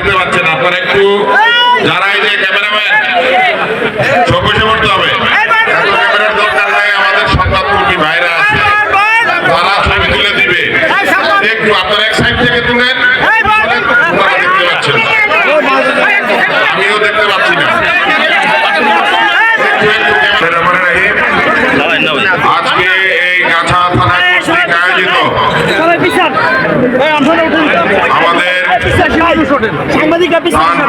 দেখতে পাচ্ছেন। আপনারা একটু যারা এই যে ক্যামেরাম্যান সব বসে পড়তে হবে, এত ক্যামেরার দরকার নাই। আমাদের সংবাদকর্মী ভাইরা আছে, তারা ছবি তুলে দিবে। একটু আপনারা এক সাইড থেকে তুলেন, আপনারা দেখতে পাচ্ছেন না, আমিও দেখতে পাচ্ছি না। আজকে এই গাছা থানা কর্তৃক আয়োজিত আমাদের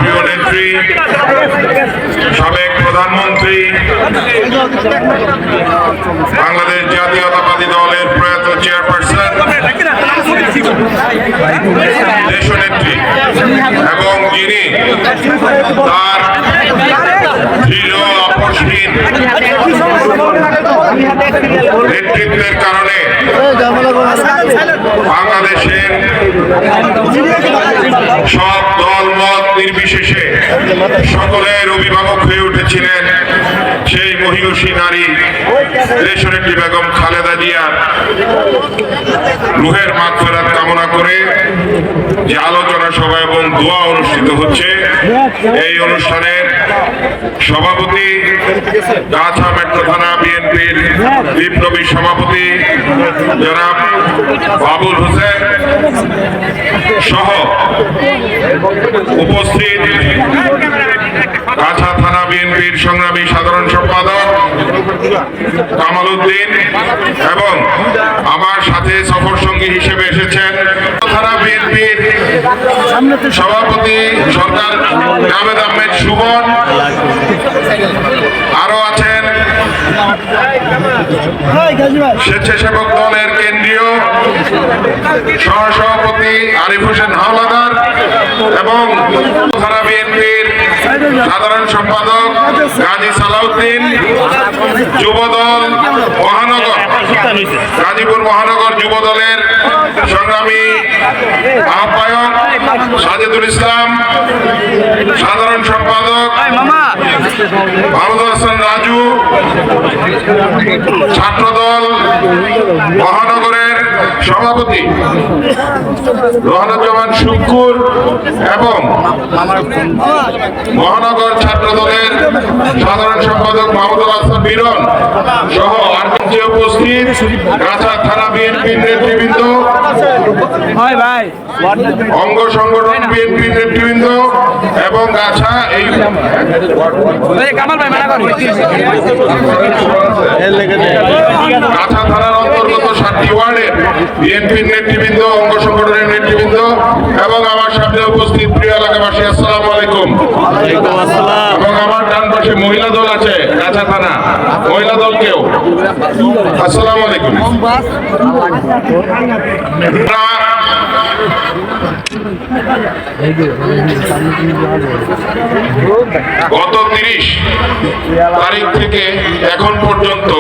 প্রিয় নেত্রী, সাবেক প্রধানমন্ত্রী, বাংলাদেশ জাতীয়তাবাদী দলের প্রয়াত চেয়ারপারসন, দেশনেত্রী, এবং যিনি তার দৃঢ় আপসহীন নেতৃত্বের কারণে বাংলাদেশের সব দল মত নির্বিশেষে সকলের অভিভাবক হয়ে উঠেছিলেন, সেই মহিয়সী নারী দেশনেত্রী বেগম খালেদা জিয়ার রুহের মাগফিরাত কামনা করে যে আলোচনা সভা এবং দোয়া অনুষ্ঠিত হচ্ছে, এই অনুষ্ঠানের সভাপতি গাছা মেট্রো থানা বিএনপির বিপ্লবী সভাপতি জনাব বাবুল হোসেন সহ উপস্থিত গাছা থানা বিএনপির সংগ্রামী সাধারণ সম্পাদক কামাল উদ্দিন, এবং আমার সাথে সফর সঙ্গী হিসেবে এসেছেন থানা বিএনপির সভাপতি সরকার জাভেদ আহমেদ সুমন, আরো আছেন স্বেচ্ছাসেবক দলের কেন্দ্রীয় সহসভাপতি আরিফ হোসেন হাওলাদার এবং থানা বিএনপির সাধারণ সম্পাদক গাজী সালাউদ্দিন, যুবদল মহানগর, গাজীপুর মহানগর যুবদলের সংগ্রামী আহ্বায়ক সাজেদুল ইসলাম, সাধারণ সম্পাদক মাহমুদুল হাসান রাজু, ছাত্রদল মহানগরের সভাপতি রোহানুজ্জামান শুক্কুর এবং মহানগর ছাত্র দলের সাধারণ সম্পাদক মাহমুদুল হাসান বিরন সহ আর উপস্থিত গাছা থানা বিএনপির নেতৃবৃন্দ, অঙ্গ সংগঠন বিএনপির নেতৃবৃন্দ এবং গাছা এই গাছা থানার অন্তর্গত 7টি ওয়ার্ডের বিএনপির নেতৃবৃন্দ, অঙ্গ সংগঠনের নেতৃবৃন্দ এবং আমার সামনে উপস্থিত প্রিয় এলাকাবাসী, আসসালামু আলাইকুম। এবং আমার ডান পাশে মহিলা দল আছে, গাছা থানা মহিলা দলকেও আসসালামু আলাইকুম। গত 30 তারিখ থেকে এখন পর্যন্ত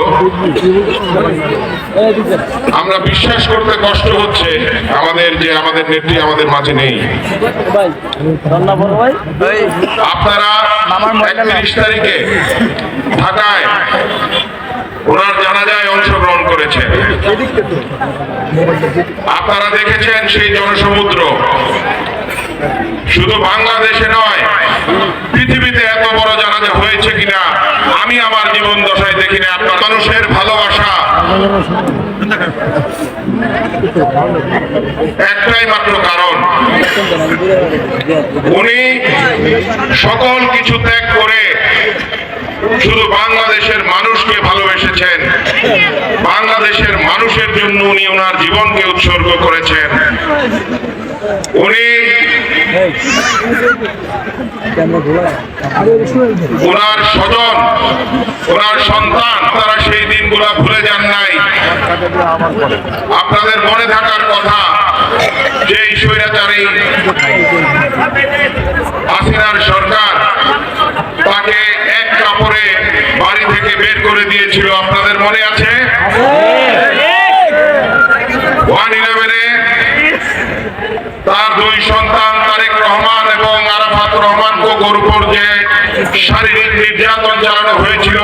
আমরা বিশ্বাস করতে কষ্ট হচ্ছে আমাদের নেত্রী আমাদের মাঝে নেই। আপনারা 31 তারিখে ঢাকায় ওনার জানাজায় অংশগ্রহণ করেছেন। আপনারা দেখেছেন সেই জনসমুদ্র। শুধু বাংলাদেশে নয়, পৃথিবীতে এত বড় জানাজা হয়েছে কিনা আমি আমার জীবন দশায় দেখিনি। আপনার মানুষের ভালোবাসা একটাই মাত্র কারণ, উনি সকল কিছু ত্যাগ করে শুধু বাংলাদেশের মানুষকে ভালোবেসেছেন। বাংলাদেশের মানুষের জন্য উনি ওনার জীবনকে উৎসর্গ করেছেন। উনি ওনার স্বজন, ওনার সন্তান, তারা সেই দিনগুলা ভুলে যান নাই। আপনাদের মনে থাকার কথা, যেই স্বৈরাচারী হাসিনার সরকার তাকে এক কাপড়ে বাড়ি থেকে বের করে দিয়েছিল, আপনাদের মনে আছে? 1/11-এ তার 2 সন্তান তারেক রহমান এবং আরাফাত রহমান কোকোর উপর যে শারীরিক নির্যাতন চালানো হয়েছিল,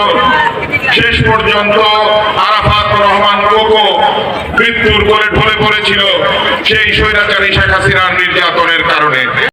শেষ পর্যন্ত আরাফাত রহমান কোকো মৃত্যুর কোলে ঢলে পড়েছিল সেই স্বৈরাচারী শেখ হাসিনার নির্যাতনের কারণে।